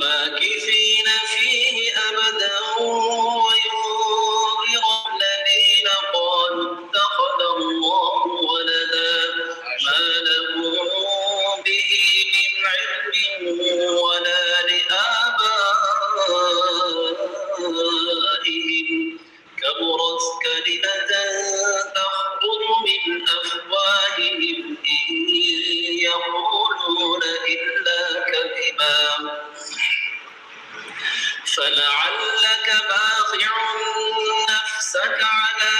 ماكثين فيه أبدا وينذر الذين قالوا اتخذ الله ولدا ما لهم به من علم ولا لآبائهم كبرت كلمة تخرج من أفواههم إن يقولون إلا كذبا فلعلك باخع نفسك على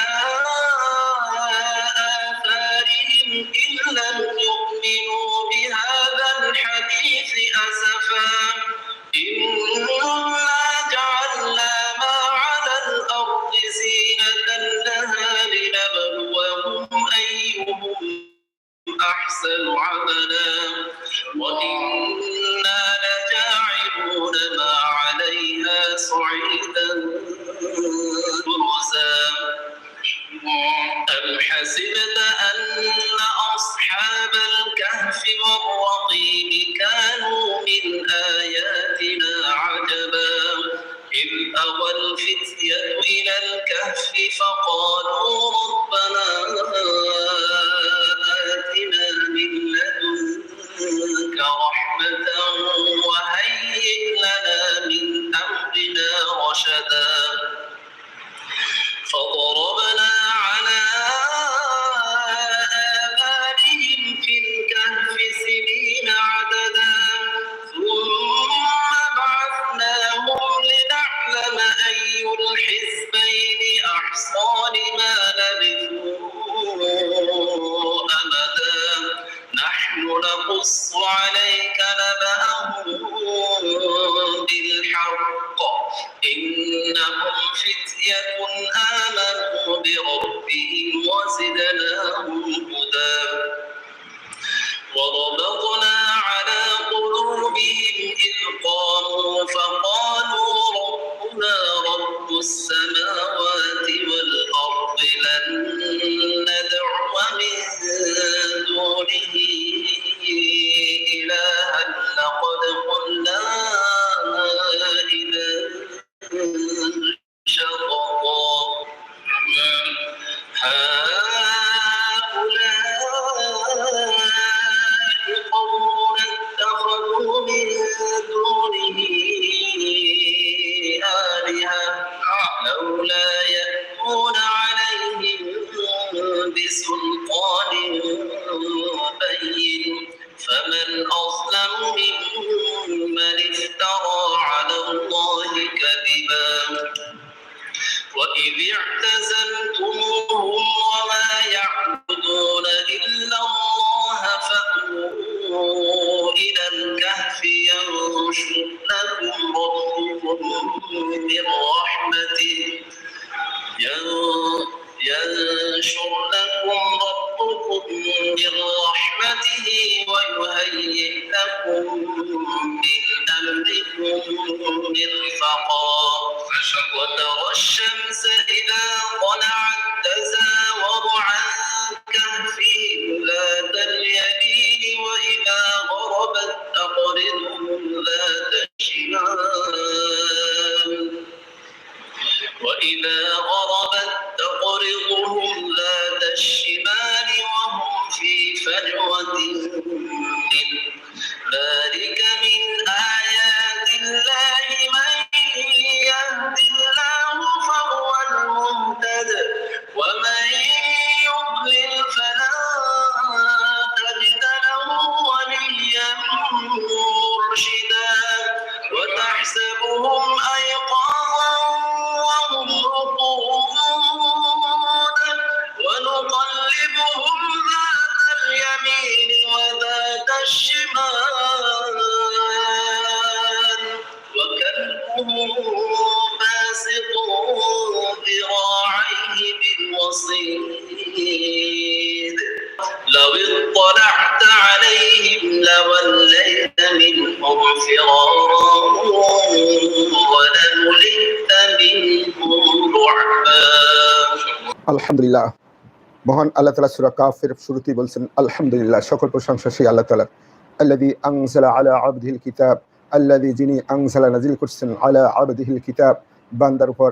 آثارهم إن لم يؤمنوا بهذا الحديث أسفا إنا جعلنا ما على الأرض زينة لها لنبلوهم أيهم أحسن عملا وإنا لجاعلون ما عليها صعيدا جرزا أم حسبت أن أصحاب الكهف والرقيم كانوا من آياتنا عجبا إذ أوى الفتية إلى الكهف فقالوا ربنا آتنا من لدنك رحمة وهيئ لنا من أمرنا رشدا فضربنا على آذانهم في الكهف سنين عددا ثم بعثناهم لنعلم أي الحزبين أحصى لما لبثوا أمدا نحن نقص عليك نبأهم بالحق إنهم فتية آمنوا بربهم وزدناهم هدى وربطنا على قلوبهم إذ قاموا فقالوا ربنا رب السماوات والأرض لن ندعو من دونه إلها لقد قلنا إذا شططا هؤلاء قوم اتخذوا من دونه آلهة لولا يأتون عليهم بسلطان بين فمن أظلم ممن افترى على الله كذبا وإذ اعتزلتموهم وما يعبدون إلا الله فأووا إلى الكهف ينشر لكم ربكم من رحمته ينشر لكم ربكم من رحمته ويهيئ لكم من أمركم مرفقا وترى الشمس إذا طلعت تزاور عن كهفهم ذات اليمين وإذا غربت تقرضهم ذات الشمال ذات الشمال وهم في فجوة منه ذلك من آيات الله من يهد الله فهو المهتد ومن يضلل فلن تجد له وليا مرشدا وتحسبهم أيقاظا وهم رقود ونقلبهم ذات اليمين وذات الشمال وكلبهم باسط ذراعيه بالوصيد لو اطلعت عليهم لوليت منهم فرارا ولملئت منهم رعبا আলহামদুলিল্লাহ। মহান আল্লাহ তাআলা সূরা কাফের শুরুতেই বলছেন আলহামদুলিল্লাহ, সকল প্রশংসা সেই আল্লাহ তাআলার। আল্লাযী আনজালা আলা আবদিহিল কিতাব আল্লাযী যিনি আনজালা নাজিল করছেন আলা আবদিহিল কিতাব, বান্দার উপর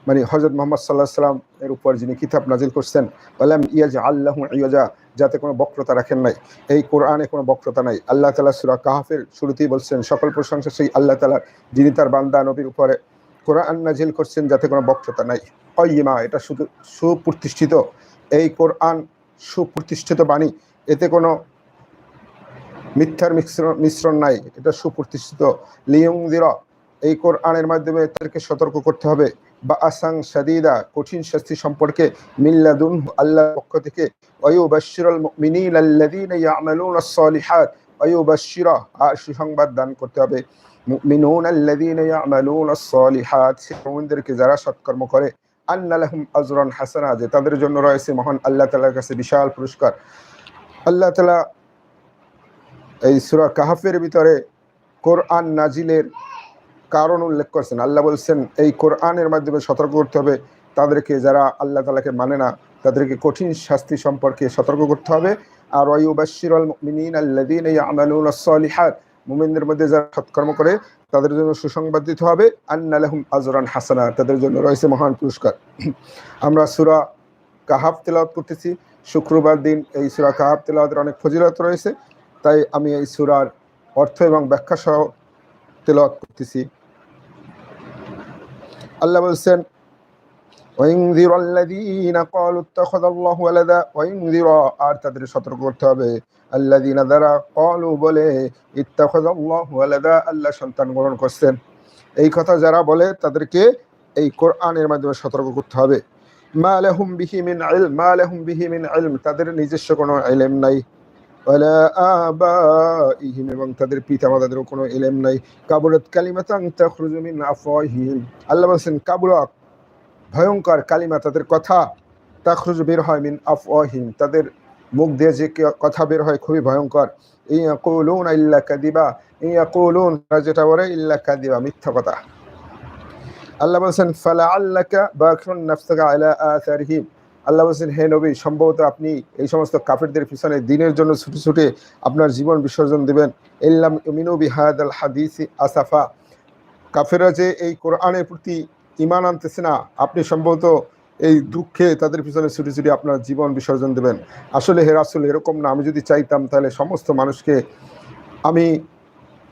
মানে হযরত মুহাম্মদ সাল্লাল্লাহু আলাইহি ওয়াসাল্লাম এর উপর যিনি কিতাব নাজিল করছেন, ওয়ালাম ইয়াজআল লাহু ইওয়াজা, যাতে কোনো বক্রতা রাখেন নাই। এই কোরআনে কোনো বক্রতা নাই। আল্লাহ তাআলা সূরা কাহফের শুরুতেই বলছেন সকল প্রশংসা সেই আল্লাহ তাআলার, যিনি তার বান্দা নবীর উপরে কোরআন নাজিল করছেন যাতে কোনো বক্রতা নাই। কাইয়্যিমা, এটা শুধু সুপ্রতিষ্ঠিত, এই কোরআন সুপ্রতিষ্ঠিত বাণী, এতে কোনো মিথ্যার মিশ্রণ নাই, এটা সুপ্রতিষ্ঠিত। লিয়ুনযিরা, এই কোরআনের মাধ্যমে তাদেরকে সতর্ক করতে হবে। বা আসাং শাদীদা, কঠিন শাস্তি সম্পর্কে, মিল্লাদুনহু, আল্লাহর পক্ষ থেকে। ওয়ায়ুবাশশিরুল মুমিনিনা আল্লাযীনা ইয়া'মালুনাস সালিহাত, ওয়ায়ুবাশশিরা, আর সুসংবাদ দান করতে হবে। মুমিনুনা আল্লাযীনা ইয়া'মালুনাস সালিহাত, মুমিনদেরকে যারা সৎকর্ম করে। আন্না লাহুম আজরান হাসানা, যে তাদের জন্য রয়েছে মহান আল্লাহ তাআলার কাছে বিশাল পুরস্কার। আল্লাহ তাআলা এই সূরা কাহফের ভিতরে কোরআন নাজিলের কারণ উল্লেখ করছেন। আল্লাহ বলছেন এই কোরআনের মাধ্যমে সতর্ক করতে হবে তাদেরকে, যারা আল্লাহ তাআলাকে মানে না, তাদেরকে কঠিন শাস্তি সম্পর্কে সতর্ক করতে হবে। আর ওয়ায়ুবাশশিরুল মুমিনিনা আল্লাযীনা ইয়া'মালুনাস সালিহাত, মুমিনদের মধ্যে যারা সৎকর্ম করে তাদের জন্য সুসংবাদ দিতে হবে। আন্না লাহুম আজরান হাসানা, তাদের জন্য রয়েছে মহান পুরস্কার। আমরা সূরা কাহফ তেলাওয়াত করতেছি শুক্রবার দিন। এই সূরা কাহফ তেলাওয়াতের অনেক ফজিলত রয়েছে, তাই আমি এই সূরার অর্থ এবং ব্যাখ্যা সহ তেলাওয়াত করতেছি। আল্লাহ বলছেন ওয়াইনযিরাল্লাযীনা ক্বালু ইত্তাখাযাল্লাহু ওয়ালাদা, ওয়াইনযিরা, আর তাদের সতর্ক করতে হবে আল্লাযীনা যারা ক্বালু বলে ইত্তাখাযাল্লাহু ওয়ালাদা, আল্লাহ সন্তান গ্রহণ করছেন, এই কথা যারা বলে তাদেরকে এই কোরআনের মাধ্যমে সতর্ক করতে হবে। মা লাহুম বিহি মিন ইলম, মা লাহুম বিহি মিন ইলম, তাদের নিজস্ব কোনো ইলম নাই। ওয়ালা আবাইহিম, এবং তাদের পিতামাতাদেরও কোনো ইলম নাই। কাবুরাত কালিমাতান তাখরুজু মিন আফওয়াহিহিম, আল্লাহ বলেন কাবুরাত, ভয়ঙ্কর কালিমা, তাদের কথা, তাখরুজু বের হয়, মিন আফওয়াহিহিম, তাদের মুখ দিয়ে যে কথা বের হয় খুবই ভয়ঙ্কর। ইয়াকুলুনা ইল্লা কাযিবা, ইয়াকুলুন, যেটা বলে ইল্লা কাযিবা, মিথ্যা কথা। আল্লাহ বলেন ফালাআল্লাকা বাখিরুন নাফসাকা আলা আথারিহিম, আল্লাহ বলছেন হে নবী, সম্ভবত আপনি এই সমস্ত কাফেরদের পিছনে দিনের জন্য ছুটে ছুটে আপনার জীবন বিসর্জন দেবেন। ইল্লাম ইউমিনু বিহাদাল হাদিসি আসাফা, কাফেররা যে এই কোরআনের প্রতি ঈমান আনতেছে না, আপনি সম্ভবত এই দুঃখে তাদের পিছনে ছুটে ছুটে আপনার জীবন বিসর্জন দেবেন। আসলে হে রাসূল, এরকম না, আমি যদি চাইতাম তাহলে সমস্ত মানুষকে আমি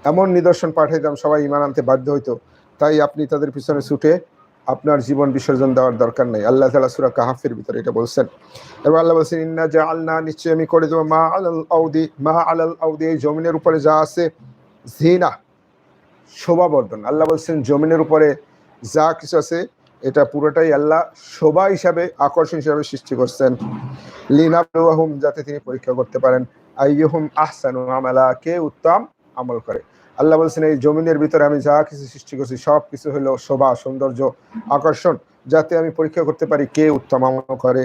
এমন নিদর্শন পাঠাইতাম সবাই ঈমান আনতে বাধ্য হইতো, তাই আপনি তাদের পিছনে ছুটে আপনার জীবন বিসর্জন দেওয়ার দরকার নেই। আল্লাহ তাআলা সূরা কাহফের ভিতরে এটা বলছেন। এবার আল্লাহ বলছেন ইন্না জাআলনা, নিশ্চয় আমি করে দেব, মা আলাল আউদি, মা আলাল আউদি, এই জমিনের উপরে যা আছে, জিনা, শোভাবর্ধন। আল্লাহ বলছেন জমিনের উপরে যা কিছু আছে এটা পুরোটাই আল্লাহ শোভা হিসাবে, আকর্ষণ হিসাবে সৃষ্টি করছেন। লিনাবলুহুম, যাতে তিনি পরীক্ষা করতে পারেন, আইয়ুহুম আহসানু আমালা, কে উত্তম আমল করে। আল্লাহ বলছেন এই জমিনের ভিতরে আমি যা কিছু সৃষ্টি করছি সব কিছু হলো শোভা, সৌন্দর্য, আকর্ষণ, যাতে আমি পরীক্ষা করতে পারি কে উত্তম আমল করে।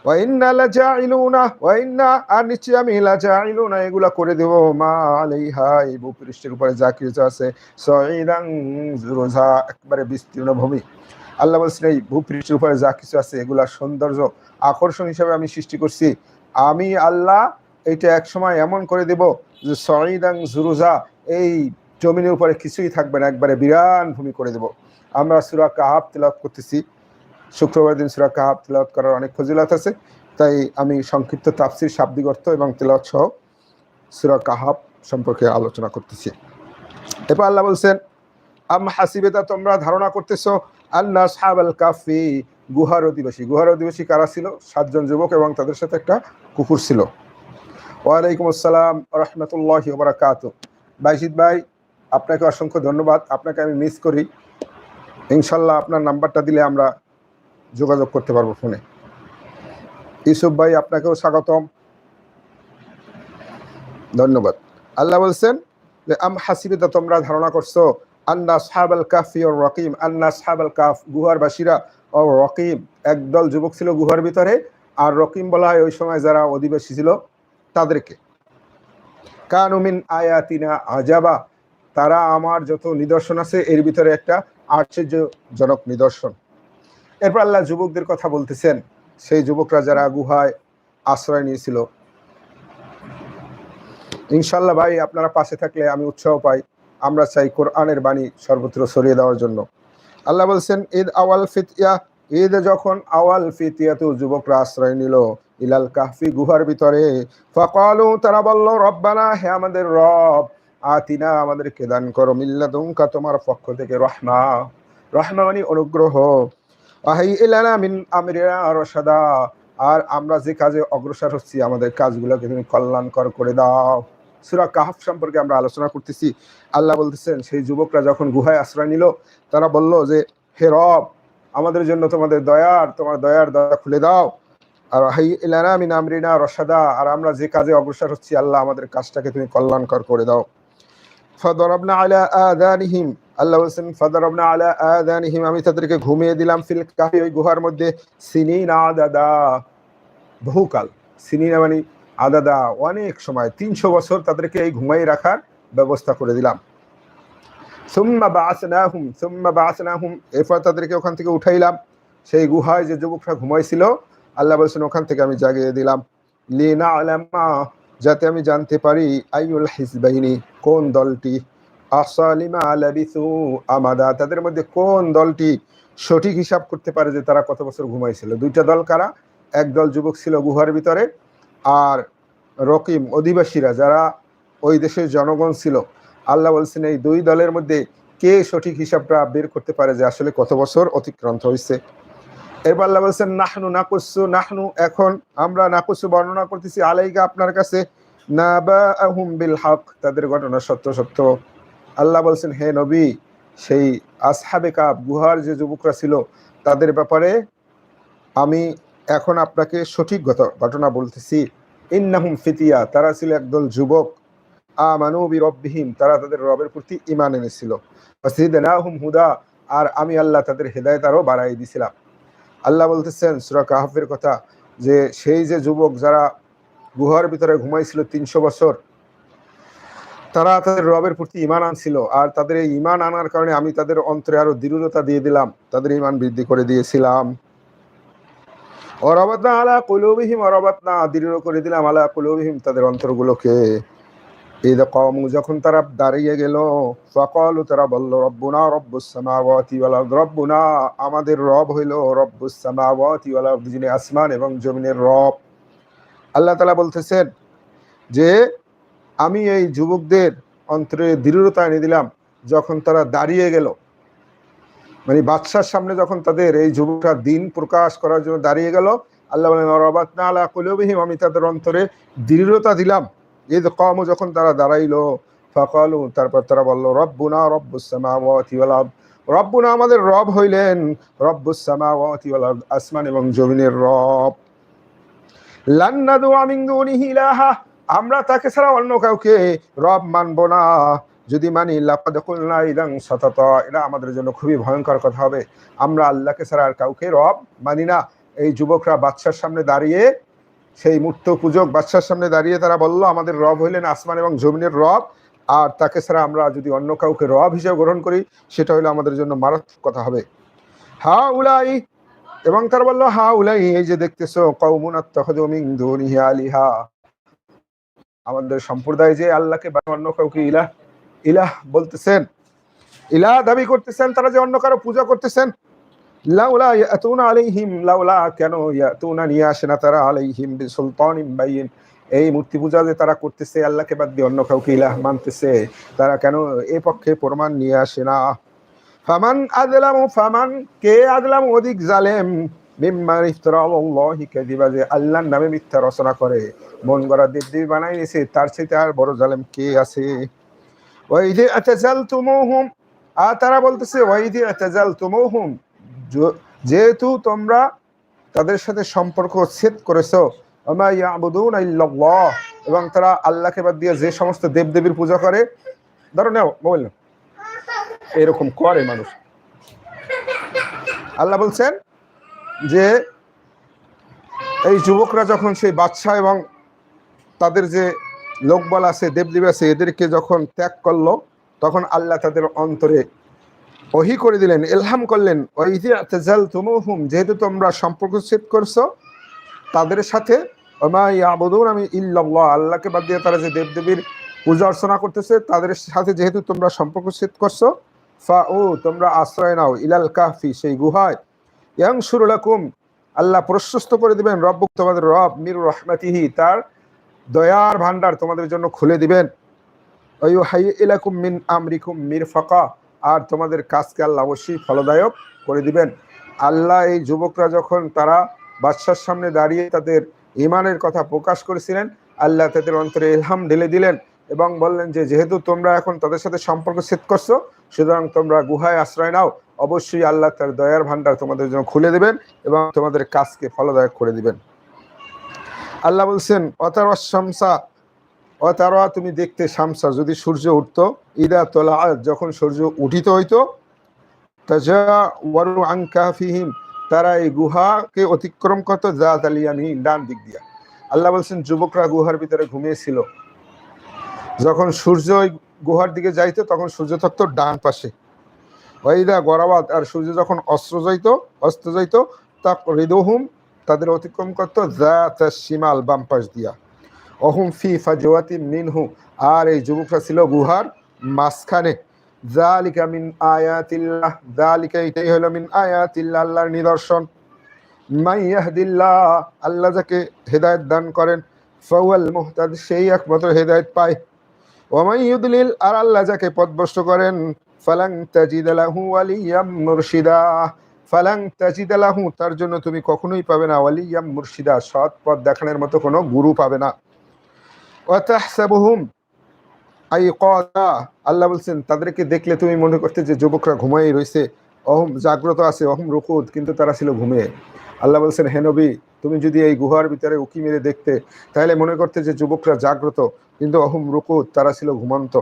ওয়া ইন্না লাজাইলুনা, ওয়া ইন্না, আর নিশ্চয় আমি লাজাইলুনা, এগুলা করে দেব, মা আলাইহা, এই ভূপৃষ্ঠের উপরে যা কিছু আছে, সাইদান যুরুজা, একবারে বিস্তীর্ণ ভূমি। আল্লাহ বলছেন এই ভূপৃষ্ঠের উপরে যা কিছু আছে এগুলা সৌন্দর্য, আকর্ষণ হিসাবে আমি সৃষ্টি করছি। আমি আল্লাহ এইটা এক সময় এমন করে দেব যে সাইদান যুরুজা, এই জমিনের উপরে কিছুই থাকবে না, একবারে বিরান ভূমি করে দেব। আমরা সূরা কাহফ তেলাওয়াত করতেছি, শুক্রবার দিন সূরা কাহফ তেলাওয়াত করার অনেক ফজিলত আছে, তাই আমি সংক্ষিপ্ত তাফসীর, শাব্দিক অর্থ এবং তেলাওয়াত সহ সূরা কাহফ সম্পর্কে আলোচনা করতেছি। এরপর আল্লাহ বলছেন আম হাসিবাতা, তোমরা ধারণা করতেছো, আন্না আসহাবাল কাফি, গুহার অধিবাসী। গুহার অধিবাসী কারা ছিল? 7 জন যুবক এবং তাদের সাথে একটা কুকুর ছিল। ওয়ালাইকুম আসসালাম ওয়া রাহমাতুল্লাহি ওয়া বারাকাতুহু। বাইজিদ ভাই, আপনাকে অসংখ্য ধন্যবাদ, আপনাকে আমি মিস করি। ইনশাল্লাহ আপনার নাম্বারটা দিলে আমরা যোগাযোগ করতে পারবো ফোনে। ইউসুফ ভাই, আপনাকেও স্বাগতম, ধন্যবাদ। আল্লাহ বলছেন যে আম হাসিবাতা, তোমরা ধারণা করছো, আন্না আসহাবাল কাফি ওয়া রাকিম, আন্না আসহাবাল কাফ, গুহার বাসীরা, ও রাকিম, একদল যুবক ছিল গুহার ভিতরে, আর রকিম বলা হয় ওই সময় যারা অধিবাসী ছিল তাদেরকে। কানু মিন আয়াতিনা আজাবা, তারা আমার যত নিদর্শন আছে এর ভিতরে একটা আশ্চর্যজনক নিদর্শন। এরপর আল্লাহ যুবকদের কথা বলতেছেন, সেই যুবকরা যারা গুহায় আশ্রয় নিয়েছিল। ইনশাল্লাহ ভাই, আপনারা পাশে থাকলে আমি উৎসাহ পাই, আমরা চাই কোরআনের বাণী সর্বত্র ছড়িয়ে দেওয়ার জন্য। আল্লাহ বলছেন ঈদ আওয়াল ফিতিয়া, ঈদ যখন আওয়াল ফিতিয়াতু যুবকরা আশ্রয় নিল ইলাল কাহফি গুহার ভিতরে, ফাকালু তারা বলল রব্বানা হে আমাদের রব, আতিনা আমাদেরকে দান করো মিল্লাদুনকা তোমার পক্ষ থেকে রহমা, রহমা মানে অনুগ্রহ, আহাই ইলানা মিন আমরিনা রশাদা আর আমরা যে কাজে অগ্রসর হচ্ছি আমাদের কাজগুলোকে তুমি কল্যাণকর করে দাও। সূরা কাহফ সম্পর্কে আমরা আলোচনা করতেছি। আল্লাহ বলতেছেন সেই যুবকরা যখন গুহায় আশ্রয় নিল তারা বলল যে হে রব, আমাদের জন্য তোমার দয়ার দরজা খুলে দাও, আর হাই ইলানা মিন আমরিনা রশাদা আর আমরা যে কাজে অগ্রসর হচ্ছি আল্লাহ আমাদের কাজটাকে তুমি কল্যাণকর করে দাও। ফাদরাবনা আলা আযানিহিম, আল্লাহ বলেন ফাদরাবনা আলা আযানিহিম আমি তাদেরকে ঘুমিয়ে দিলাম ফিল কাহফি ওই গুহার মধ্যে সিনিনা আদাদা বহুকাল, সিনিনা মানে আদাদা অনেক সময় 300 বছর তাদেরকে এই ঘুমাই রাখার ব্যবস্থা করে দিলাম। সুম্মা বাআসনাহুম এরপর তাদেরকে ওখান থেকে উঠাইলাম, সেই গুহায় যে যুবকরা ঘুমাইছিল আল্লাহ বলছেন ওখান থেকে আমি জাগিয়ে দিলাম, লিনা'লামা যাতে আমি জানতে পারি আইয়ুল হিজবাইনি কোন দলটি, আসালিমা লাবিসু আমাদা তাদের মধ্যে কোন দলটি সঠিক হিসাব করতে পারে যে তারা কত বছর ঘুমাইছিল। দুইটা দল কারা, এক দল যুবক ছিল গুহার ভিতরে আর রকিম অধিবাসীরা যারা ওই দেশের জনগণ ছিল। আল্লাহ বলছেন এই দুই দলের মধ্যে কে সঠিক হিসাবটা বের করতে পারে যে আসলে কত বছর অতিক্রান্ত হয়েছে। এরপর আল্লাহ বলছেন নাহনু এখন আমরা নাকুসু বর্ণনা করতেছি আলাইকা আপনার কাছে নাবাআহুম বিল হক তাদের ঘটনা সত্য। আল্লাহ বলছেন হে নবী সেই আসহাবে কাহফ গুহার যে যুবকরা ছিল তাদের ব্যাপারে আমি এখন আপনাকে সঠিক ঘটনা বলতেছি। ইন্নাহুম ফিতিয়া তারা ছিল একদল যুবক, আমানু বিরব্বিহিম তারা তাদের রবের প্রতি ঈমান এনেছিল, ওয়াজিদনাহুম হুদা আর আমি আল্লাহ তাদের হেদায়েত আরো বাড়াই দিয়েছিলাম। আল্লাহ বলতেছেন সূরা কাহফের কথা যে সেই যে যুবক যারা গুহার ভিতরে ঘুমাইছিল 300 বছর তারা তাদের রবের প্রতি ঈমান আনছিল আর তাদের এই ঈমান আনার কারণে আমি তাদের অন্তরে আরো দৃঢ়তা দিয়ে দিলাম, তাদের ঈমান বৃদ্ধি করে দিয়েছিলাম। ওয়ারাবাতনা আলা কুলুবিহিম ওয়ারাবাতনা দৃঢ় করে দিলাম আলা কুলুবিহিম তাদের অন্তরগুলোকে। ইযা কামু যখন তারা দাঁড়িয়ে গেল, ফাকালু তারা বলল রব্বুনা রব্বুস সামাওয়াতি ওয়াল আরদ রব্বুনা আমাদের রব হইল রব্বুস সামাওয়াতি ওয়াল আরদ যিনি আসমান এবং জমিনের রব। আল্লাহ তাআলা বলতেছেন যে আমি এই যুবকদের অন্তরে দৃঢ়তা এনে দিলাম যখন তারা দাঁড়িয়ে গেল, মানে বাদশার সামনে যখন তাদের এই যুবকরা দিন প্রকাশ করার জন্য দাঁড়িয়ে গেল। আল্লাহ বলেন ওয়ারাবাতনা আলা কুলুবিহিম আমি তাদের অন্তরে দৃঢ়তা দিলাম। ইয কামু যখন তারা দাঁড়াইলো, ফাকালু তারপর তারা বলল রব্বুনা রব্বুস সামাওয়াতি ওয়াল আরদ রব্বুনা আমাদের রব হইলেন রব্বুস সামাওয়াতি ওয়াল আরদ আসমান এবং জমিনের রব। লান নাদুআ মিন দুনিহি ইলাহা আমরা তাকে ছাড়া অন্য কাউকে রব মানব না, যদি মানি লাকাদ কুলনা ইদান সাতাতা এটা আমাদের জন্য খুবই ভয়ঙ্কর কথা হবে। আমরা আল্লাহকে ছাড়া আর কাউকে রব মানি না। এই যুবকরা বাদশার সামনে দাঁড়িয়ে সেই মূর্ত পূজক বাদশার সামনে দাঁড়িয়ে তারা বলল আমাদের রব হইলেন আসমান এবং জমিনের রব, আর তাকে ছাড়া আমরা যদি অন্য কাউকে রব হিসেবে গ্রহণ করি সেটা হলো আমাদের জন্য মারাত্মক কথা হবে। হা উলাই এবং তারা বলল হা উলাই এই যে দেখতেছো কওমুন আত্তাখাযু মিন দুনিহি আলিহা আমাদের সম্প্রদায় যে আল্লাহকে অন্য কাউকে ইলাহ বলতেছেন, ইলাহ দাবি করতেছেন, তারা যে অন্য কারো পূজা করতেছেন। লাউলা ইয়াতুনা আলাইহিম লাউলা কেন ইয়াতুনা নিয়ে আসে না তারা আলাইহিম বিসুলতানিন বাইয়িন এই মূর্তি পূজা যে তারা করতেছে আল্লাহকে বাদ দিয়ে অন্য কাউকে ইলাহ মানতেছে তারা কেন এই পক্ষে প্রমাণ নিয়ে আসে না। ফামান কে আযলামু অধিক জালেম মিম্মান ইফতারা আলাল্লাহি কাযিবা যে আল্লাহর নামে মিথ্যা রচনা করে মন গড়া দেবদেবী বানাই নিয়েছে তার চাইতে আর বড় জালেম কে আছে। ওয়াইদি আতাজালতুমুহুম আর তারা বলতেছে ওয়াইদি আতাজালতুমুহুম যেহেতু তোমরা তাদের সাথে সম্পর্ক ছেদ করেছো ওমা ইয়াবুদুনা ইল্লাল্লাহ এবং তারা আল্লাহকে বাদ দিয়ে যে সমস্ত দেবদেবীর পূজা করে, ধরো নাও মোবাইল নাও, এরকম করে মানুষ। আল্লাহ বলছেন যে এই যুবকরা যখন সেই বাদশা এবং তাদের যে লোকবল আছে দেবদেবী আছে এদেরকে যখন ত্যাগ করলো তখন আল্লাহ তাদের অন্তরে ওহী করে দিলেন, ইলহাম করলেন ওয়াইদি আতাজালতুমুহুম যেহেতু তোমরা সম্পর্ক ছেদ করছো তাদের সাথে ওমা ইয়াবুদুনা ইল্লাল্লাহ আল্লাহকে বাদ দিয়ে তারা যে দেবদেবীর পূজা অর্চনা করতেছে, তাদের সাথে যেহেতু তোমরা সম্পর্ক ছেদ করছো, তোমরা আশ্রয় নাও ইলাল কাহফি, সেই গুহায়, ইয়ানশুরু লাকুম, আল্লাহ প্রশস্ত করে দিবেন, রব্বুক, তোমাদের রব, মির রহমাতিহি, তার দয়ার ভান্ডার তোমাদের জন্য খুলে দিবেন, ইলাকুম মিন আমরিকুম মিরফাকা, আর তোমাদের কাজকে আল্লাহ অবশ্যই ফলদায়ক করে দিবেন। আল্লাহ এই যুবকরা যখন তারা বাদশার সামনে দাঁড়িয়ে তাদের ইমানের কথা প্রকাশ করেছিলেন, আল্লাহ তাদের অন্তরে ইলহাম ঢেলে দিলেন এবং বললেন যে যেহেতু তোমরা এখন তাদের সাথে সম্পর্ক ছেদ করছো, সুতরাং তোমরা গুহায় আশ্রয় নাও, অবশ্যই আল্লাহ তার দয়ার ভান্ডার তোমাদের জন্য খুলে দিবেন এবং তোমাদের কাজকে ফলদায়ক করে দিবেন। আল্লাহ বলছেন অতারা শামসা, অতারা, তুমি দেখতে, শামসা, যদি সূর্য উঠতো, ইদা তোলা, যখন সূর্য উঠিত হইতো, তাজাওয়ারু আন কাহফিহিম, তারা এই গুহাকে অতিক্রম করতো, যাত আল ইয়ামিন, ডান দিক দিয়া। আল্লাহ বলছেন যুবকরা গুহার ভিতরে ঘুমিয়েছিল, যখন সূর্য ওই গুহার দিকে যাইতো তখন সূর্য থাকতো ডান পাশে, ওয়াইদা গরাবাত, আর সূর্য যখন অস্ত যাইতো তাকরিদুহুম, তাদের অতিক্রম করতো, যাত শিমাল, বাম পাশ দিয়া, অহুম ফি ফাজওয়াতিন মিনহু, আর এই যুবকরা ছিল গুহার মাঝখানে। যালিকা মিন আয়াতিল্লাহ, যালিকা, এটাই হলো মিন আয়াতিল্লাহ, আল্লাহর নিদর্শন। মান ইয়াহদিল্লাহ, আল্লাহ যাকে হেদায়েত দান করেন, ফাওয়াল মুহতাদ, সেই একমাত্র হেদায়েত পায়। ওয়া মান ইউদলিল, আর আল্লাহ যাকে পথভ্রষ্ট করেন, ফালান তাজিদ লাহু ওয়ালিয়াম মুরশিদা, ফালান তাজিদ লাহু, তার জন্য তুমি কখনোই পাবে না, ওয়ালিয়াম মুরশিদা, সৎ পথ দেখানোর মতো কোনো গুরু পাবে না। ওয়া তাহসাবুহুম আইকাদা, আল্লাহ বলছেন তাদেরকে দেখলে তুমি মনে করতে যে যুবকরা ঘুমাই রয়েছে, অহম, জাগ্রত আছে, অহম রুকুদ, কিন্তু তারা ছিল ঘুমিয়ে। আল্লাহ বলছেন হে নবী, তুমি যদি এই গুহার ভিতরে উকি মেরে দেখতে, তাহলে মনে করতে যে যুবকরা জাগ্রত, কিন্তু অহম রুকুদ, তারা ছিল ঘুমন্ত।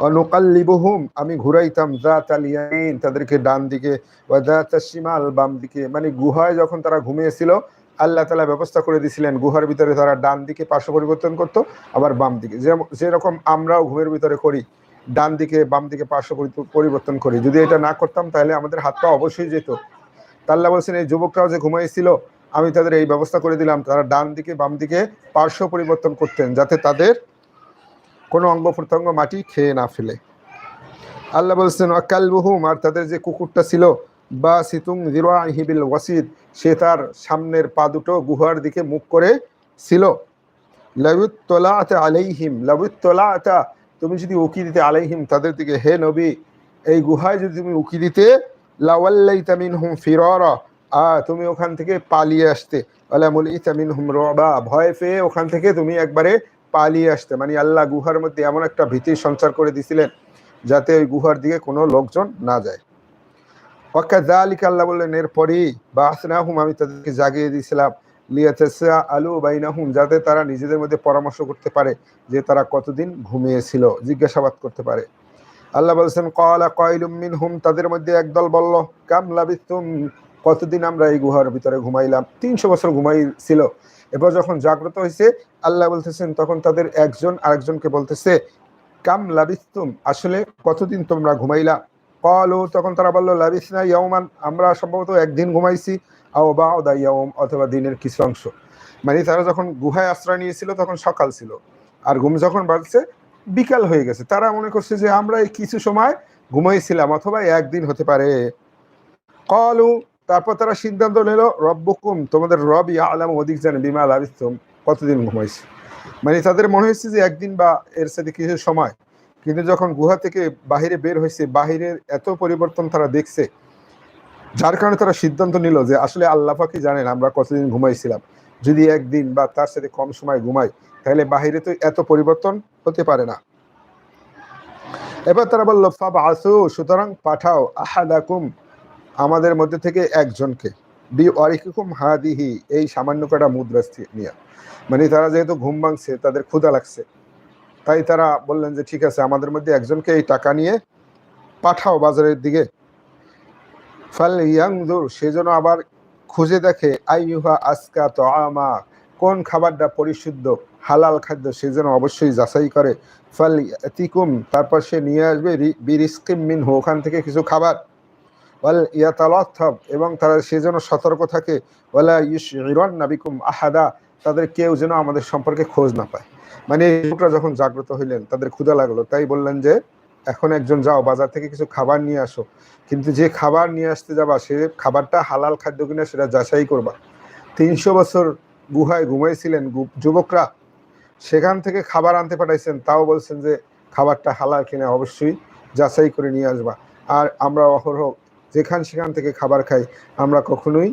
অনুকাল্লিবুহুম, আমি ঘুরাইতাম, যাত আল ইয়ামিন, তাদেরকে ডান দিকে, ওয়া যাত শিমাল, বাম দিকে। মানে গুহায় যখন তারা ঘুমিয়েছিল, আল্লাহ তাআলা ব্যবস্থা করে দিয়েছিলেন গুহার ভিতরে তারা ডান দিকে পার্শ্ব পরিবর্তন করতো, আবার বাম দিকে, যেরকম আমরাও ঘুমের ভিতরে করি, ডান দিকে বাম দিকে পার্শ্ব পরিবর্তন করি। যদি এটা না করতাম তাহলে আমাদের হাতটা অবশ্যই যেত। আল্লাহ বলছেন এই যুবকরাও যে ঘুমাইছিল, আমি তাদের এই ব্যবস্থা করে দিলাম, তারা ডান দিকে বাম দিকে পার্শ্ব পরিবর্তন করতেন, যাতে তাদের কোনো অঙ্গ প্রত্যঙ্গ মাটি খেয়ে না ফেলে। আল্লাহ বলছেন ওয়াকালবুহুম, আর তাদের যে কুকুরটা ছিল, বা সিতুং যিরাইহি বিল ওয়াসিদ, সে তার সামনের পা দুটো গুহার দিকে মুখ করে ছিল। লাউত্তলাআতা আলাইহিম, লাউত্তলাআতা, তুমি যদি উকি দিতে, আলাইহিম, তাদের দিকে, হে নবী, এই গুহায় যদি তুমি উকি দিতে, লাওয়াল্লাইতা মিনহুম ফিরারা, তুমি ওখান থেকে পালিয়ে আসতে, ওয়ালা মুলিতা মিনহুম রুবা, ভয় পেয়ে ওখান থেকে তুমি একবারে পালিয়ে আসতে। মানে আল্লাহ গুহার মধ্যে এমন একটা ভীতি সঞ্চার করে দিছিলেন যাতে ওই গুহার দিকে কোনো লোকজন না যায়। ওয়াকাযালিকা, আল্লাহ বললেন এরপরই, বাআসনাহুম, আমি তাদেরকে জাগিয়ে দিয়েছিলাম, লিয়াতাসাআলু বাইনাহুম, যাতে তারা নিজেদের মধ্যে পরামর্শ করতে পারে যে তারা কতদিন ঘুমিয়েছিল, জিজ্ঞাসাবাদ করতে পারে। আল্লাহ বলছেন ক্বালা কাইলুম মিনহুম, তাদের মধ্যে একদল বলল, কাম লাবিসতুম, কতদিন আমরা এই গুহার ভিতরে ঘুমাইলাম, 300 বছর ঘুমাইছিল। এবার যখন জাগ্রত হয়েছে, আল্লাহ বলতেছেন, তখন তাদের একজন আরেকজনকে বলতেছে, কাম লাবিসতুম, আসলে কতদিন তোমরা ঘুমাইলা। ক্বালু, তখন তারা বলল, লাবিসনা ইয়াওমান, আমরা সম্ভবত একদিন ঘুমাইছি, আও বা'দা ইয়াওম, অথবা দিনের কিছু অংশ। মানে তারা যখন গুহায় আশ্রয় নিয়েছিল তখন সকাল ছিল, আর ঘুম যখন বাজছে বিকাল হয়ে গেছে, তারা মনে করছে যে আমরা এই কিছু সময় ঘুমাইছিলাম, অথবা একদিন হতে পারে। ক্বালু, তারপর তারা সিদ্ধান্ত নিল, রব্বুকুম, তোমাদের রব ইয়ালামু, অধিক জানে, বিমা লাবিসতুম, কতদিন ঘুমাইছে। মানে তাদের মনে হয়েছে যে একদিন বা এর সাথে কিছু সময়, কিন্তু যখন গুহা থেকে বাহিরে বের হয়েছে, বাহিরের এত পরিবর্তন তারা দেখছে, যার কারণে তারা সিদ্ধান্ত নিল যে আসলে আল্লাহ পাকই জানেন আমরা কতদিন ঘুমাইছিলাম, যদি একদিন বা তার সাথে কম সময় ঘুমাই, তাহলে বাহিরে তো এত পরিবর্তন হতে পারে না। এবার তারা বলল, ফাবআসু, সুতরাং পাঠাও, আহাদাকুম, আমাদের মধ্যে থেকে একজনকে, বিওয়ারিকুম হাদিহি, এই সামান্য কটা মুদ্রা নিয়ে। মানে তারা যেহেতু ঘুম ভাঙছে, তাদের ক্ষুধা লাগছে, তাই তারা বললেন যে ঠিক আছে, আমাদের মধ্যে একজনকে এই টাকা নিয়ে পাঠাও বাজারের দিকে। ফাল ইয়ানজুর, সেজন্য আবার খুঁজে দেখে, আইয়ুহা আজকা তাআমা, কোন খাবারটা পরিশুদ্ধ হালাল খাদ্য, সেজন্য অবশ্যই যাচাই করে। ফাল ইয়াতিকুম, তারপর সে নিয়ে আসবে, বিরিজকিম মিনহু, ওখান থেকে কিছু খাবার। ওয়াল ইয়াতালাত্তাব, এবং তারা সেজন্য সতর্ক থাকে, ওয়ালা ইউশইরান্না বিকুম আহাদা, তাদের কেউ যেন আমাদের সম্পর্কে খোঁজ না পায়। মানে যুবকরা যখন জাগ্রত হইলেন, তাদের ক্ষুধা লাগলো, তাই বললেন যে এখন একজন যাও বাজার থেকে কিছু খাবার নিয়ে আসো, কিন্তু যে খাবার নিয়ে আসতে যাবা সে খাবারটা হালাল খাদ্য কিনা সেটা যাচাই করবা। 300 বছর গুহায় ঘুমাইছিলেন যুবকরা, সেখান থেকে খাবার আনতে পাঠাইছেন, তাও বলছেন যে খাবারটা হালাল কিনা অবশ্যই যাচাই করে নিয়ে আসবা। আর আমরা অহরহ সেখান থেকে খাবার খাই, আমরা কখনোই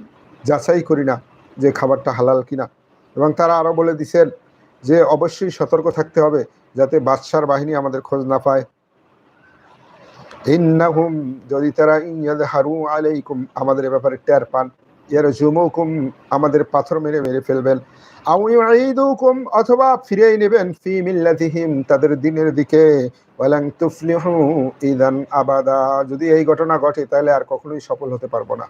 যাচাই করি না যে খাবারটা হালাল কিনা। এবং তারা আরো বলে দিছেন যে অবশ্যই সতর্ক থাকতে হবে যাতে বাদশার বাহিনী আমাদের খোঁজ না পায়। ইন্নাহুম, যদি তারা ইয়াযহারু আলাইকুম, আমাদের ব্যাপারে টের পান, ইয়ারজুমুকুম, আমাদের পাথর মেরে মেরে ফেলবেন, আও ইউঈদুকুম, অথবা ফিরিয়ে নেবেন, ফি মিল্লাতিহিম, তাদের দিনের দিকে, ওয়ালান তুফলিহু ইযান আবাদা, যদি এই ঘটনা ঘটে তাহলে আর কখনোই সফল হতে পারবো না।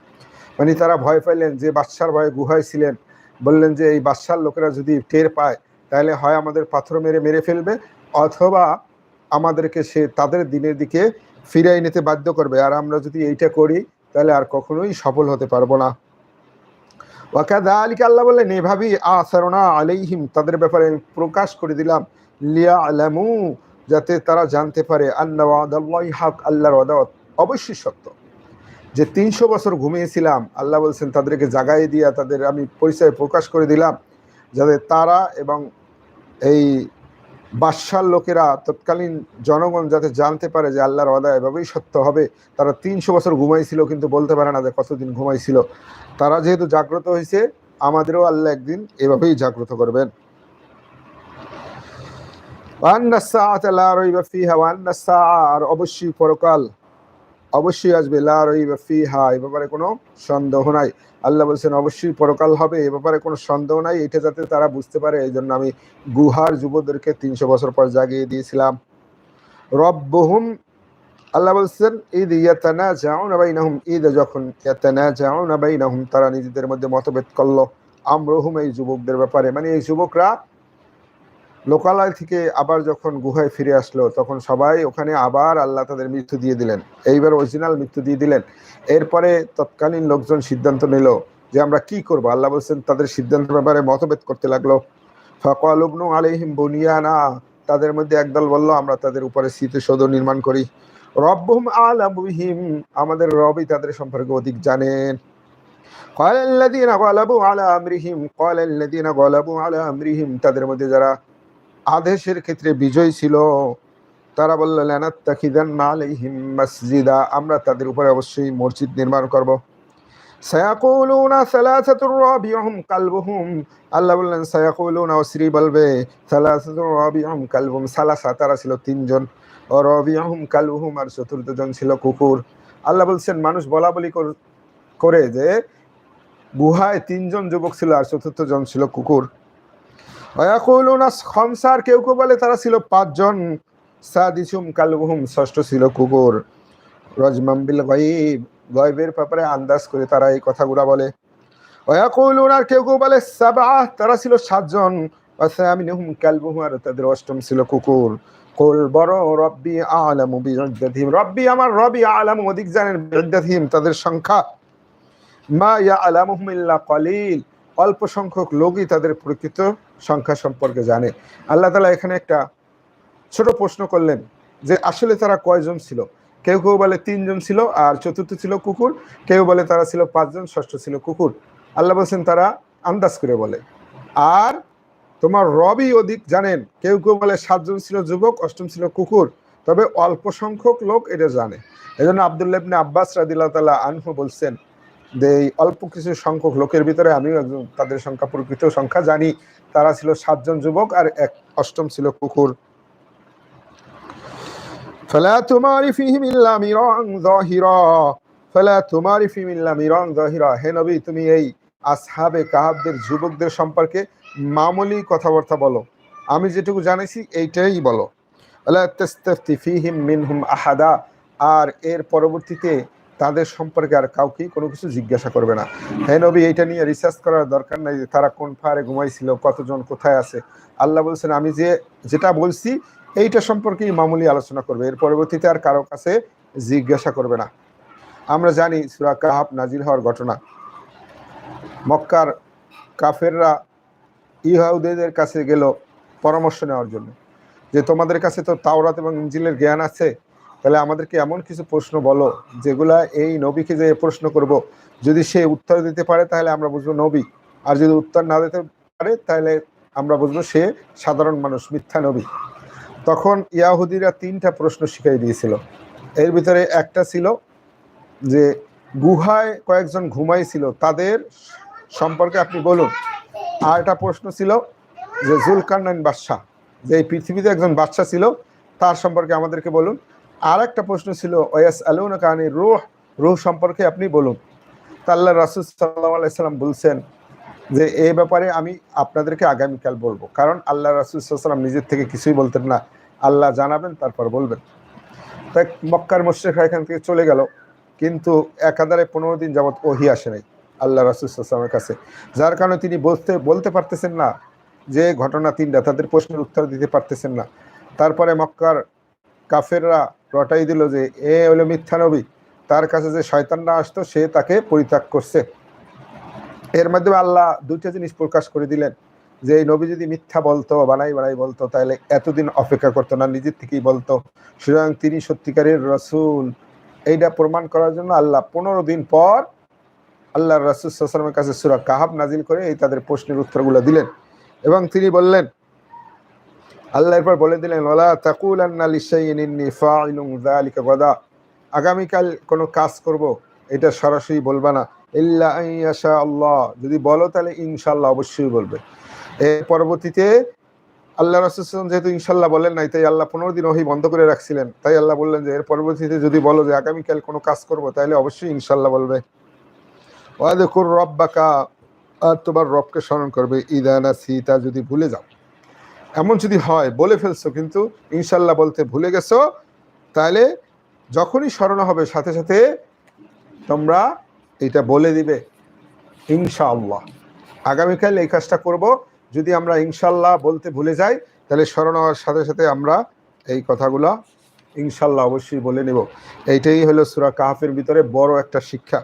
মানে তারা ভয় পাইলেন যে বাদশার ভয়ে গুহায় ছিলেন, বললেন যে এই বাদশার লোকেরা যদি টের পায় তাহলে হয় আমাদের পাথর মেরে মেরে ফেলবে, অথবা আমাদেরকে সে তাদের দিনের দিকে ফিরিয়ে নিতে বাধ্য করবে, আর আমরা যদি এইটা করি তাহলে আর কখনোই সফল হতে পারবো না। ওয়াকাযালিকা, আল্লাহ বললেন এভাবেই আসারনা আলাইহিম, তাদের ব্যাপারে প্রকাশ করে দিলাম, লিয়ালামু, যাতে তারা জানতে পারে, আন্না ওয়াদাল্লাহি হক, আল্লাহর ওয়াদা অবশ্যই সত্য। যে 300 বছর ঘুমিয়েছিলাম, আল্লাহ বলছেন তাদেরকে জাগাই দিয়া তাদের আমি পরিচয় প্রকাশ করে দিলাম, যাতে তারা এবং এই বাদশার লোকেরা, তৎকালীন জনগণ যাতে জানতে পারে যে আল্লাহর ওয়াদা এভাবেই সত্য হবে। তারা 300 বছর ঘুমাইছিল কিন্তু বলতে পারে না যে কতদিন ঘুমাইছিল। তারা যেহেতু জাগ্রত হয়েছে, আমাদেরও আল্লাহ একদিন এভাবেই জাগ্রত করবেন। আর অবশ্যই পরকাল অবশ্যই আসবে, লা রাইবা ফিহা, এ ব্যাপারে কোনো সন্দেহ নাই। আল্লাহ বলছেন অবশ্যই পরকাল হবে, এ ব্যাপারে কোনো সন্দেহ নাই। এটা যাতে তারা বুঝতে পারে, এই জন্য আমি গুহার যুবকদেরকে 300 বছর পর জাগিয়ে দিয়েছিলাম। রব্বুহুম, আল্লাহ বলছেন ঈদ ইয়াতানাজাউনা বাইনাহুম, ঈদ যখন ইয়াতানাজাউনা বাইনাহুম, তারা নিজেদের মধ্যে মতভেদ করলো, আমরহুম, এই যুবকদের ব্যাপারে, মানে এই যুবকরা লোকালয় থেকে আবার যখন গুহায় ফিরে আসলো, তখন সবাই ওখানে আবার আল্লাহ তাদের মৃত্যু দিয়ে দিলেন, এইবার অরিজিনাল মৃত্যু দিয়ে দিলেন। এরপরে তৎকালীন লোকজন সিদ্ধান্ত নিল যে আমরা কি করব। আল্লাহ বলছেন তাদের সিদ্ধান্তের ব্যাপারে মতভেদ করতে লাগলো। ফাকালু ইবনু আলাইহিম বুনিয়ানা, তাদের মধ্যে একদল বলল আমরা তাদের উপরে স্মৃতিসৌধ নির্মাণ করি। রব্বুহুম আ'লামু বিহিম, আমাদের রবই তাদের সম্পর্কে অধিক জানেন। ক্বালাল্লাযীনা গালাবু আলা আমরিহিম, ক্বালাল্লাযীনা গালাবু আলা আমরিহিম, তাদের মধ্যে যারা আদেশের ক্ষেত্রে বিজয় ছিল, তারা বলল লানাত্তাখিযান্না আলাইহিম মাসজিদা, আমরা তাদের উপরে অবশ্যই মসজিদ নির্মাণ করব। সায়াকুলুনা সালাসাতুর রাবিউহুম কালবুহুম, আল্লাহ বললেন সায়াকুলুনা, অশ্রী বলবে, সালাসাতুর রাবিউহুম কালবুহুম, সালাসা তারা ছিল 3 জন, ও রাবিউহুম কালবুহুম, আর চতুর্থ জন ছিল কুকুর। আল্লাহ বলছেন মানুষ বলা বলি করে যে গুহায় 3 জন যুবক ছিল আর চতুর্থ জন ছিল কুকুর। ওয়াকুলুনা খামসার, কেউ কেউ বলে তারা ছিল 5 জন, সাদিসুম কালবুহুম, ষষ্ঠ ছিল কুকুর। রাজমাম বিল গায়ব, গায়বের ব্যাপারে আন্দাজ করে তারা এই কথাগুলো বলে। ওয়াকুলুনা, কেউ কেউ বলে সাবআ, তারা ছিল 7 জন, ওয়াসামিনুহুম কালবুহুম, আর তাদের অষ্টম ছিল কুকুর। কুল বড়, রব্বি আ'লামু বিইদ্দাতিহিম, রব্বি আমার রবি আ'লামু, অধিক জানেন, বিইদ্দাতিহিম, তাদের সংখ্যা, মা ইয়া'লামুহুম ইল্লা কলিল, অল্প সংখ্যক লোকই তাদের প্রকৃত সংখ্যা সম্পর্কে জানে। আল্লাহ তাআলা এখানে একটা ছোট প্রশ্ন করলেন যে আসলে তারা কয়জন ছিল। কেউ কেউ বলে 3 জন ছিল আর চতুর্থ ছিল কুকুর, কেউ বলে তারা ছিল 5 জন, ষষ্ঠ ছিল কুকুর। আল্লাহ বলছেন তারা আন্দাজ করে বলে, আর তোমার রবই অধিক জানেন। কেউ কেউ বলে 7 জন ছিল যুবক, অষ্টম ছিল কুকুর, তবে অল্প সংখ্যক লোক এটা জানে। এজন্য আব্দুল্লাহ ইবনে আব্বাস রাদিয়াল্লাহু তাআলা আনহু বলছেন যে এই অল্প কিছু সংখ্যক লোকের ভিতরে আমিও একজন, তাদের সংখ্যা প্রকৃত সংখ্যা জানি। তারা ছিল 7 জন যুবক আর অষ্টম ছিল কুকুর। ফালা তুমারি ফিহিম ইল্লা মিরান যাহিরা, ফালা তুমারি ফিহিম ইল্লা মিরান যাহিরা, হে নবী তুমি এই আসহাবে কাহাবদের যুবকদের সম্পর্কে মামুলি কথাবার্তা বলো, আমি যেটুকু জানাইছি এইটাই বলো। ওয়ালা তাস্তাফতি ফিহিম মিনহুম আহাদা, আর এর পরবর্তীতে তাদের সম্পর্কে আর কাউকে কোনো কিছু জিজ্ঞাসা করবে না। হে নবী এইটা নিয়ে রিসার্চ করার দরকার নাই যে তারা কোন পাহাড়ে ঘুমাইছিল, কতজন কোথায় আছে। আল্লাহ বলছেন আমি যেটা বলছি এইটা সম্পর্কেই মামুলি আলোচনা করবে, এর পরবর্তীতে আর কারো কাছে জিজ্ঞাসা করবে না। আমরা জানি সূরা কাহাফ নাজিল হওয়ার ঘটনা। মক্কার কাফেররা ইহুদীদের কাছে গেল পরামর্শ নেওয়ার জন্য, যে তোমাদের কাছে তো তাওরাত এবং ইনজিলের জ্ঞান আছে, তাহলে আমাদেরকে এমন কিছু প্রশ্ন বলো যেগুলা এই নবীকে যে প্রশ্ন করব, যদি সে উত্তর দিতে পারে তাহলে আমরা বুঝবো নবী, আর যদি উত্তর না দিতে পারে তাহলে আমরা বুঝবো সে সাধারণ মানুষ, মিথ্যা নবী। তখন ইয়াহুদিরা 3টা প্রশ্ন শিখাই দিয়েছিল। এর ভিতরে একটা ছিল যে গুহায় কয়েকজন ঘুমাইছিল তাদের সম্পর্কে আপনি বলুন। আর একটা প্রশ্ন ছিল যে জুলকারনাইন বাদশাহ, যে এই পৃথিবীতে একজন বাদশাহ ছিল, তার সম্পর্কে আমাদেরকে বলুন। আর একটা প্রশ্ন ছিল ওয়াস আলুনাকা আনির রূহ, রূহ সম্পর্কে আপনি বলুন। তা আল্লাহ রাসূল সাল্লাল্লাহু আলাইহি সাল্লাম বলছেন যে এই ব্যাপারে আমি আপনাদেরকে আগামীকাল বলবো, কারণ আল্লাহ রাসূল সাল্লাল্লাহু আলাইহি সাল্লাম নিজের থেকে কিছুই বলতেন না, আল্লাহ জানাবেন তারপর বলবেন। তাই মক্কার মুশরিকরা এখান থেকে চলে গেল, কিন্তু একাধারে 15 দিন যাবত ওহী আসে নাই আল্লাহ রাসূল সাল্লাল্লাহু আলাইহি সাল্লামের কাছে, যার কারণে তিনি বলতে পারতেছেন না যে ঘটনা 3টা, তাদের প্রশ্নের উত্তর দিতে পারতেছেন না। তারপরে মক্কার কাফেররা রটাই দিল যে এ হলো মিথ্যা নবী, তার কাছে যে শয়তানরা আসতো সে তাকে পরিত্যাগ করছে। এর মাধ্যমে আল্লাহ 2টা জিনিস প্রকাশ করে দিলেন, যে এই নবী যদি মিথ্যা বলতো, বানাই বলতো, তাহলে এতদিন অপেক্ষা করতো না, নিজের থেকেই বলতো, সুতরাং তিনি সত্যিকারের রাসূল। এইটা প্রমাণ করার জন্য আল্লাহ 15 দিন পর আল্লাহ রাসূল সাল্লাল্লাহু আলাইহি ওয়াসাল্লামের কাছে সূরা কাহাফ নাজিল করে এই তাদের প্রশ্নের উত্তরগুলো দিলেন। এবং তিনি বললেন, আল্লাহ এরপর বলে দিলেন ওয়ালা তাকুলান্না লিশাইইন ইন্নী ফাইলুন যালিকা গাদা, আগামীকাল কোনো কাজ করব এটা সরাসরি বলবা না, ইল্লা আইয়াশা আল্লাহ, যদি বলো তাহলে ইনশাআল্লাহ অবশ্যই বলবে। এর পরবর্তীতে আল্লাহ রাসূল সাল্লাল্লাহু আলাইহি ওয়াসাল্লাম যেহেতু ইনশাআল্লাহ বলেন নাই, তাই আল্লাহ 15 দিন ওহী বন্ধ করে রাখছিলেন, তাই আল্লাহ বললেন যে এর পরবর্তীতে যদি বলো যে আগামীকাল কোনো কাজ করব তাহলে অবশ্যই ইনশাআল্লাহ বলবে। ওয়াযকুর রাব্বাকা, আর তোমার রবকে স্মরণ করবে, ইযা নাসিতা, যদি ভুলে যাও। এমন যদি হয় বলে ফেলছো কিন্তু ইনশাআল্লাহ বলতে ভুলে গেছো, তাহলে যখনই স্মরণ হবে সাথে সাথে তোমরা এটা বলে দিবে ইনশাআল্লাহ, আগামীকাল এই কাজটা করব। যদি আমরা ইনশাআল্লাহ বলতে ভুলে যাই তাহলে স্মরণ হওয়ার সাথে সাথে আমরা এই কথাগুলো ইনশাআল্লাহ অবশ্যই বলে নেব। এইটাই হলো সূরা কাহফের ভিতরে বড় একটা শিক্ষা।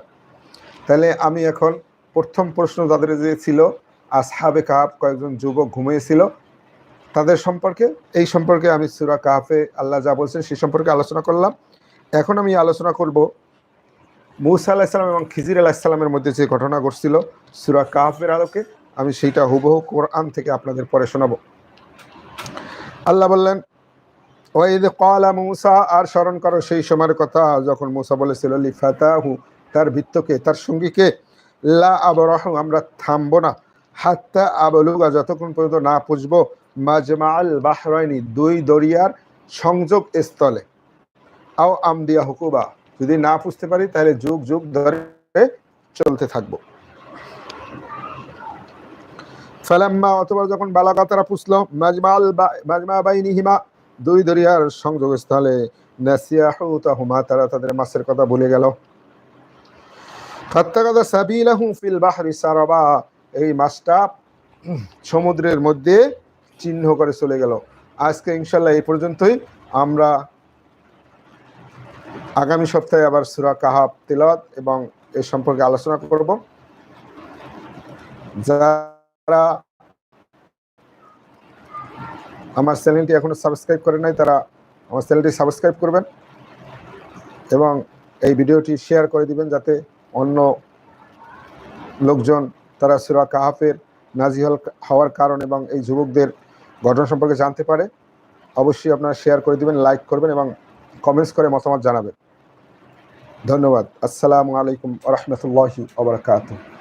তাহলে আমি এখন প্রথম প্রশ্ন যাদের যে ছিল আসহাবে কাহফ, কয়েকজন যুবক ঘুমিয়েছিল, তাদের সম্পর্কে, এই সম্পর্কে আমি সূরা কাহফে আল্লাহ যা বলছেন সে সম্পর্কে আলোচনা করলাম। এখন আমি আলোচনা করব মূসা আলাইহিস সালাম এবং খিজির আলাইহিস সালামের মধ্যে যে ঘটনা ঘটছিল সূরা কাহফের আলোকে, আমি সেইটা হুবহু কোরআন থেকে আপনাদের পড়ে শোনাবো। আল্লাহ বললেন ওয়াইদ ক্বালা মূসা, আর স্মরণ করো সেই সময়ের কথা যখন মূসা বলেছিল লিফাতাহু, তার ভৃত্যকে, তার সঙ্গীকে, লা আবরাহু, আমরা থামবো না, হাত্তা আবলুগা, যতক্ষণ পর্যন্ত না পৌঁছবো, মাজমাআল বাহরাইনি, 2 দরিয়ার সংযোগ স্থলে, আও আমদিয়া হুকুবা, যদি না পুষতে পারি তাহলে যুগ যুগ ধরে চলতে থাকবো। ফালাম্মা, অতবার যখন বালাগা, তারা পুষলো, মাজমা বাইনিহিমা, 2 দরিয়ার সংযোগ স্থলে, নাসিয়া হুতাহুমা, তারা তাদের মাছের কথা ভুলে গেল। ফাত্তাকাদা সাবিলাহু ফিল বাহরি সারাবা, এই মাছটা সমুদ্রের মধ্যে চিহ্ন করে চলে গেল। আজকে ইনশাআল্লাহ এই পর্যন্তই। আমরা আগামী সপ্তাহে আবার সূরা কাহফ তিলাওয়াত এবং এ সম্পর্কে আলোচনা করব। যারা আমার চ্যানেলটি এখনো সাবস্ক্রাইব করে নাই তারা আমার চ্যানেলটি সাবস্ক্রাইব করবেন এবং এই ভিডিওটি শেয়ার করে দিবেন, যাতে অন্য লোকজন তারা সূরা কাহফের নাজিল হওয়ার কারণ এবং এই যুবকদের ঘটনা সম্পর্কে জানতে পারে। অবশ্যই আপনারা শেয়ার করে দিবেন, লাইক করবেন এবং কমেন্টস করে মতামত জানাবেন। ধন্যবাদ। আসসালামু আলাইকুম ওয়া রাহমাতুল্লাহি ওয়া বারাকাতুহু।